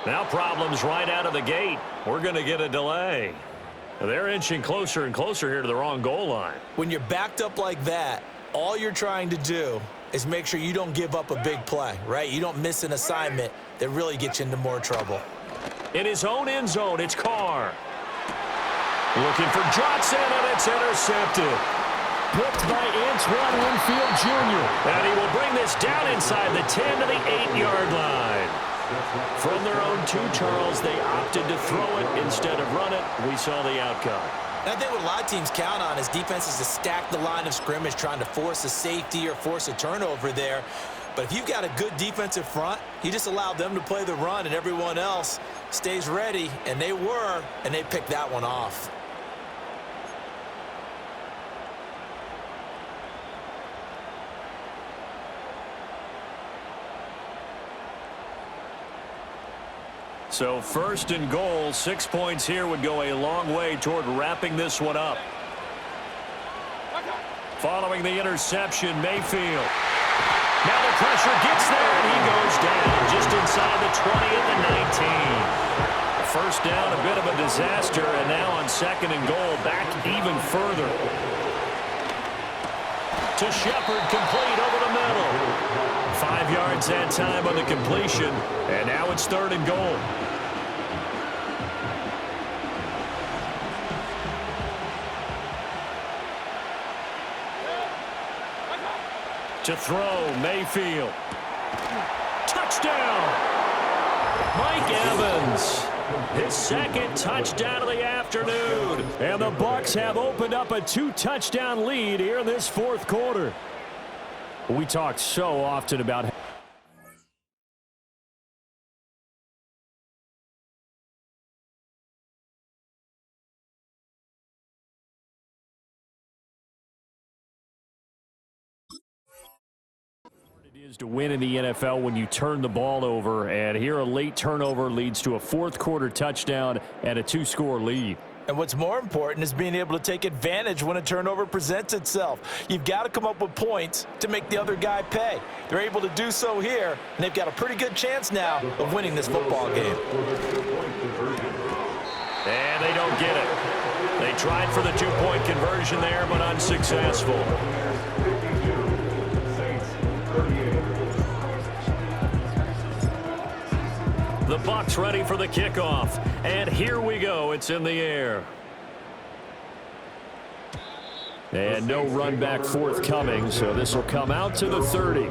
Now problems right out of the gate. We're going to get a delay. They're inching closer and closer here to the wrong goal line. When you're backed up like that, all you're trying to do is make sure you don't give up a big play, right? You don't miss an assignment that really gets you into more trouble. In his own end zone, it's Carr. Looking for Johnson, and it's intercepted. Picked by Antoine Winfield Jr. And he will bring this down inside the 10 to the 8-yard line. From their own 2, Charles, they opted to throw it instead of run it. We saw the outcome. And I think what a lot of teams count on is defenses to stack the line of scrimmage, trying to force a safety or force a turnover there. But if you've got a good defensive front, you just allow them to play the run and everyone else stays ready, and they were, and they picked that one off. So 1st and goal, 6 points here would go a long way toward wrapping this one up. Following the interception, Mayfield. Now the pressure gets there, and he goes down just inside the 20 at the 19. First down, a bit of a disaster, and now on 2nd and goal, back even further. To Shepard, complete over the middle. 5 yards that time on the completion, and now it's 3rd and goal. To throw, Mayfield. Touchdown! Mike Evans. His 2nd touchdown of the afternoon. And the Bucs have opened up a 2-touchdown lead here in this 4th quarter. We talk so often about is to win in the NFL when you turn the ball over, and here a late turnover leads to a 4th quarter touchdown and a 2-score lead. And what's more important is being able to take advantage when a turnover presents itself. You've got to come up with points to make the other guy pay. They're able to do so here, and they've got a pretty good chance now of winning this football game. And they don't get it. They tried for the 2-point conversion there, but unsuccessful. The Bucs ready for the kickoff. And here we go. It's in the air. And no run back forthcoming, so this will come out to the 30.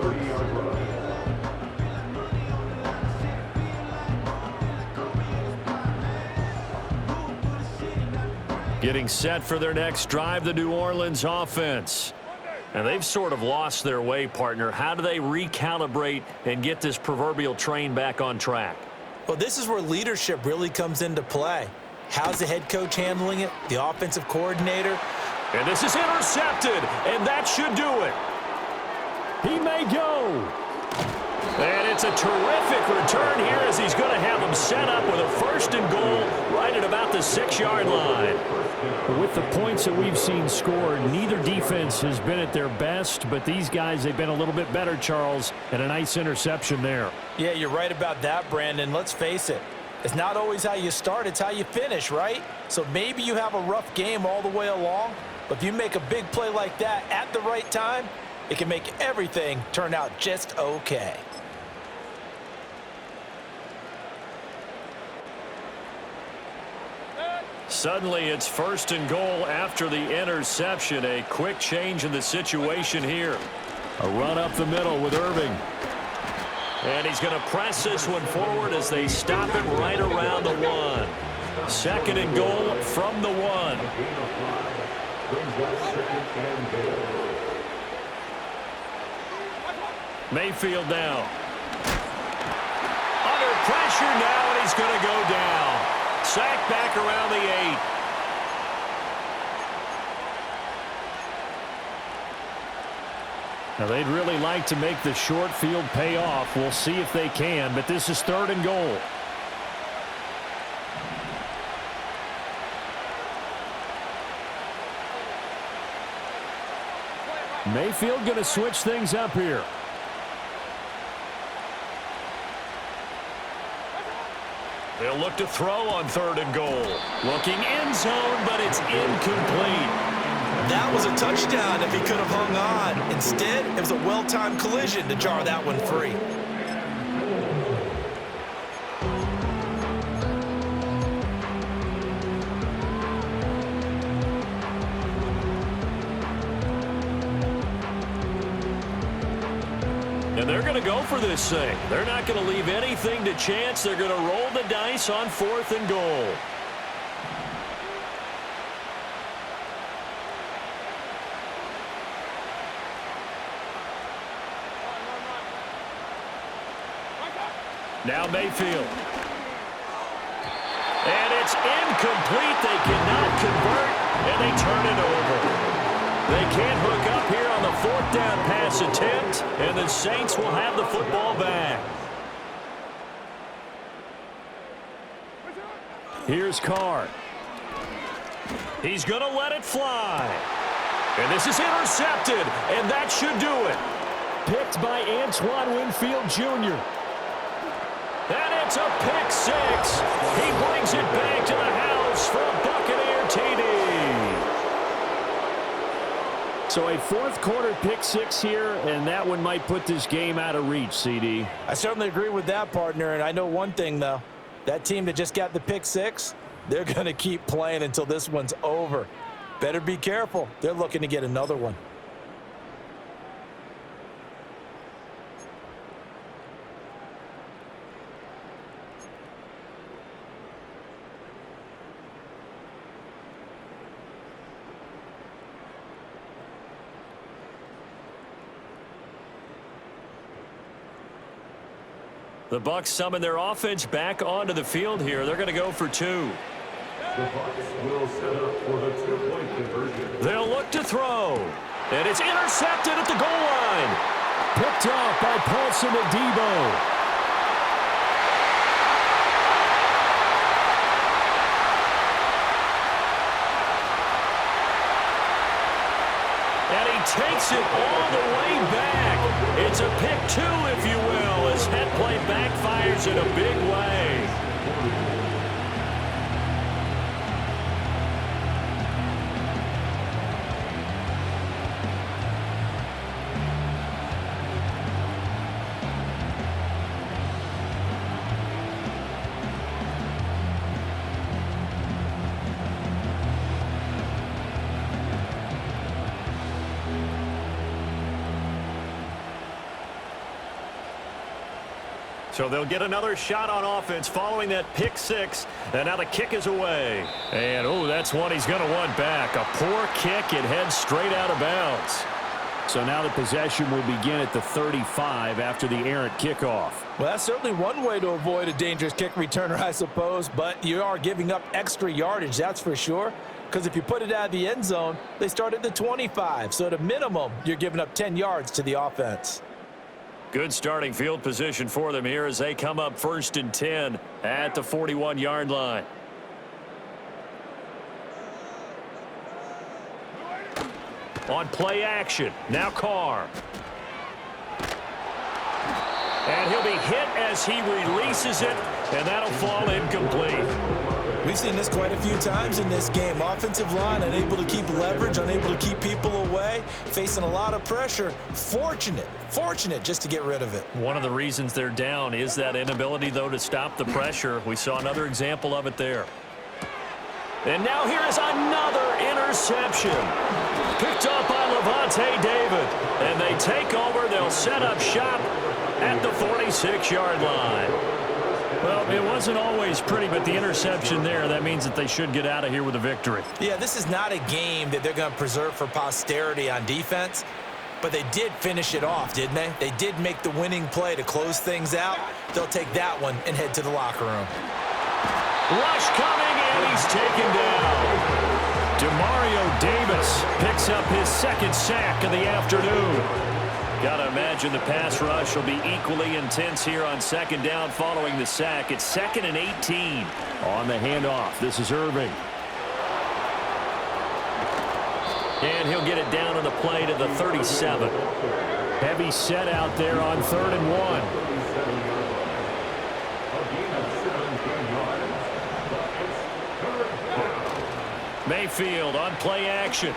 Getting set for their next drive, the New Orleans offense. And they've sort of lost their way, partner. How do they recalibrate and get this proverbial train back on track? Well, this is where leadership really comes into play. How's the head coach handling it? The offensive coordinator? And this is intercepted, and that should do it. He may go. And it's a terrific return here as he's going to have them set up with a 1st and goal right at about the 6-yard line. With the points that we've seen scored, neither defense has been at their best, but these guys, they've been a little bit better, Charles, and a nice interception there. Yeah, you're right about that, Brandon. Let's face it. It's not always how you start, it's how you finish, right? So maybe you have a rough game all the way along, but if you make a big play like that at the right time, it can make everything turn out just okay. Suddenly it's 1st and goal after the interception. A quick change in the situation here. A run up the middle with Irving. And he's going to press this one forward as they stop it right around the 1. 2nd and goal from the 1. Mayfield now. Under pressure now, and he's going to go down. Sacked back around the 8. Now, they'd really like to make the short field pay off. We'll see if they can, but this is 3rd and goal. Mayfield going to switch things up here. They'll look to throw on 3rd and goal. Looking end zone, but it's incomplete. That was a touchdown if he could have hung on. Instead, it was a well-timed collision to jar that one free. And they're going to go for this thing. They're not going to leave anything to chance. They're going to roll the dice on 4th and goal. Now Mayfield. And it's incomplete. They cannot convert, and they turn it over. They can't hook up here on the 4th down pass attempt, and the Saints will have the football back. Here's Carr. He's going to let it fly. And this is intercepted, and that should do it. Picked by Antoine Winfield Jr. And it's a pick 6. He brings it back to the house for a Buccaneer TD. So a 4th quarter pick 6 here, and that one might put this game out of reach, CD. I certainly agree with that, partner, and I know one thing, though. That team that just got the pick 6, they're going to keep playing until this one's over. Better be careful. They're looking to get another one. The Bucs summon their offense back onto the field here. They're going to go for 2. The Bucs will set up for the 2-point conversion. They'll look to throw. And it's intercepted at the goal line. Picked off by Paulson Adebo. And he takes it all the way back. It's a pick 2, if you will, as head play backfires in a big way. So they'll get another shot on offense following that pick 6. And now the kick is away. And, oh, that's one he's going to want back. A poor kick. It heads straight out of bounds. So now the possession will begin at the 35 after the errant kickoff. Well, that's certainly one way to avoid a dangerous kick returner, I suppose. But you are giving up extra yardage, that's for sure. Because if you put it out of the end zone, they start at the 25. So at a minimum, you're giving up 10 yards to the offense. Good starting field position for them here as they come up 1st and 10 at the 41-yard line. On play action, now Carr. And he'll be hit as he releases it, and that'll fall incomplete. We've seen this quite a few times in this game. Offensive line unable to keep leverage, unable to keep people away, facing a lot of pressure. Fortunate just to get rid of it. One of the reasons they're down is that inability, though, to stop the pressure. We saw another example of it there. And now here is another interception. Picked up by Levante David. And they take over. They'll set up shop at the 46-yard line. Well, it wasn't always pretty, but the interception there, that means that they should get out of here with a victory. Yeah, this is not a game that they're going to preserve for posterity on defense, but they did finish it off, didn't they? They did make the winning play to close things out. They'll take that one and head to the locker room. Rush coming, and he's taken down. Demario Davis picks up his 2nd sack of the afternoon. Got to imagine the pass rush will be equally intense here on 2nd down following the sack. It's 2nd and 18. On the handoff, this is Irving. And he'll get it down on the play to the 37. Heavy set out there on 3rd and 1. Mayfield on play action.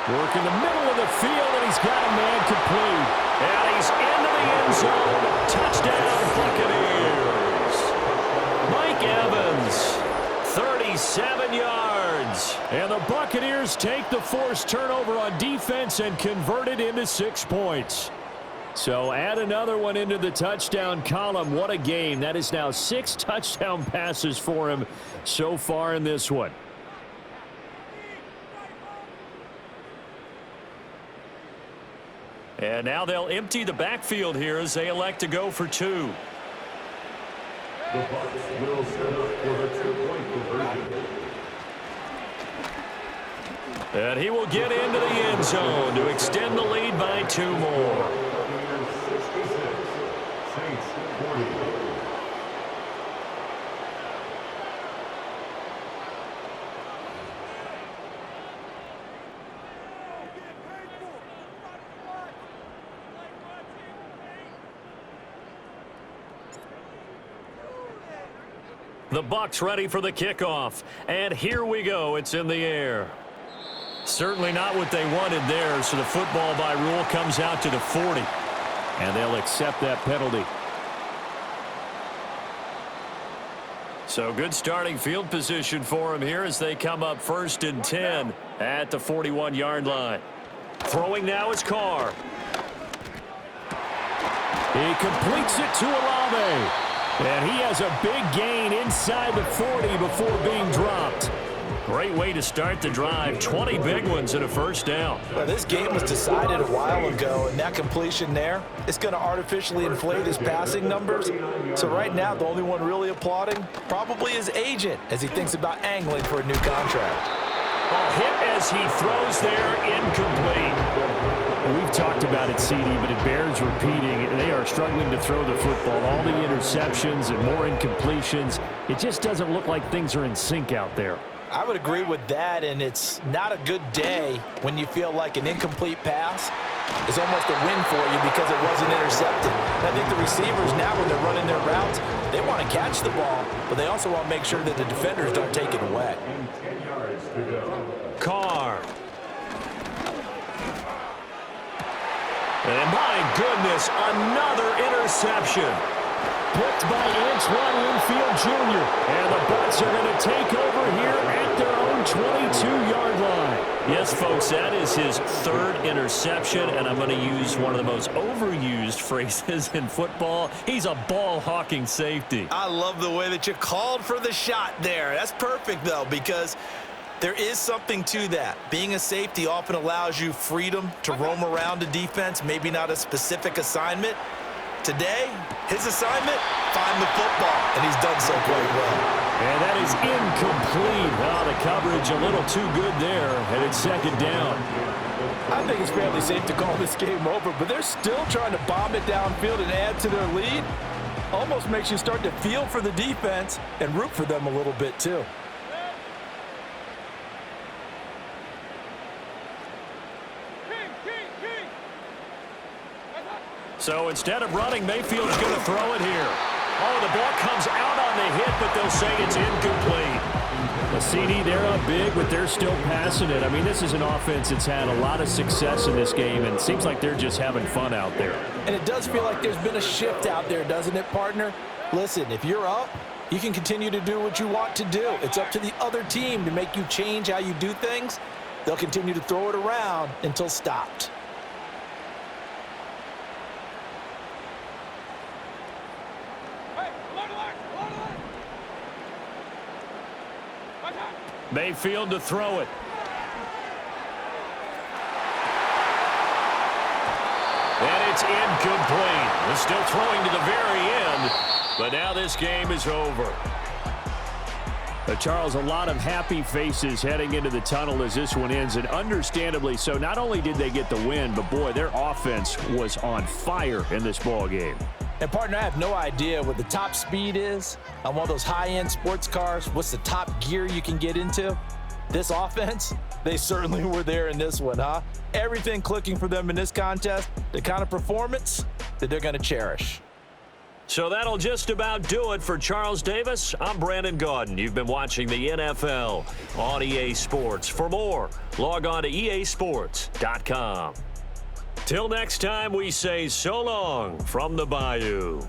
Work in the middle of the field, and he's got a man complete. And he's into the end zone. Touchdown, Buccaneers. Mike Evans, 37 yards. And the Buccaneers take the forced turnover on defense and convert it into 6 points. So add another one into the touchdown column. What a game. That is now 6 touchdown passes for him so far in this one. And now they'll empty the backfield here as they elect to go for 2. The Bucs will set up for the 2-point conversion. And he will get into the end zone to extend the lead by 2 more. 66, Saints 40. The Bucs ready for the kickoff. And here we go. It's in the air. Certainly not what they wanted there, so the football by rule comes out to the 40. And they'll accept that penalty. So good starting field position for him here as they come up 1st and 10 at the 41-yard line. Throwing now is Carr. He completes it to Olave. And he has a big gain inside the 40 before being dropped. Great way to start the drive. 20 big ones and a first down. Well, this game was decided a while ago, and that completion there is going to artificially inflate his passing numbers. So right now, the only one really applauding probably his agent as he thinks about angling for a new contract. A hit as he throws there, incomplete. We've talked about it, CD, but it bears repeating. They are struggling to throw the football. All the interceptions and more incompletions. It just doesn't look like things are in sync out there. I would agree with that, and it's not a good day when you feel like an incomplete pass is almost a win for you because it wasn't intercepted. And I think the receivers now, when they're running their routes, they want to catch the ball, but they also want to make sure that the defenders don't take it away. 10 yards to go. Carr. And my goodness, another interception. Picked by Antoine Winfield Jr. And the Bucs are going to take over here at their own 22-yard line. Yes, folks, that is his 3rd interception, and I'm going to use one of the most overused phrases in football. He's a ball-hawking safety. I love the way that you called for the shot there. That's perfect, though, because there is something to that. Being a safety often allows you freedom to roam around a defense, maybe not a specific assignment. Today, his assignment, find the football, and he's done so quite well. And that is incomplete. Oh, the coverage a little too good there, and it's 2nd down. I think it's fairly safe to call this game over, but they're still trying to bomb it downfield and add to their lead. Almost makes you start to feel for the defense and root for them a little bit, too. So instead of running, Mayfield's going to throw it here. Oh, the ball comes out on the hit, but they'll say it's incomplete. The CD, they're up big, but they're still passing it. I mean, this is an offense that's had a lot of success in this game, and it seems like they're just having fun out there. And it does feel like there's been a shift out there, doesn't it, partner? Listen, if you're up, you can continue to do what you want to do. It's up to the other team to make you change how you do things. They'll continue to throw it around until stopped. Mayfield to throw it. And it's incomplete. They're still throwing to the very end, but now this game is over. Charles, a lot of happy faces heading into the tunnel as this one ends, and understandably so. Not only did they get the win, but boy, their offense was on fire in this ball game. And, partner, I have no idea what the top speed is on one of those high-end sports cars. What's the top gear you can get into? This offense, they certainly were there in this one, huh? Everything clicking for them in this contest, the kind of performance that they're going to cherish. So that'll just about do it for Charles Davis. I'm Brandon Gaudin. You've been watching the NFL on EA Sports. For more, log on to easports.com. Till next time, we say so long from the Bayou.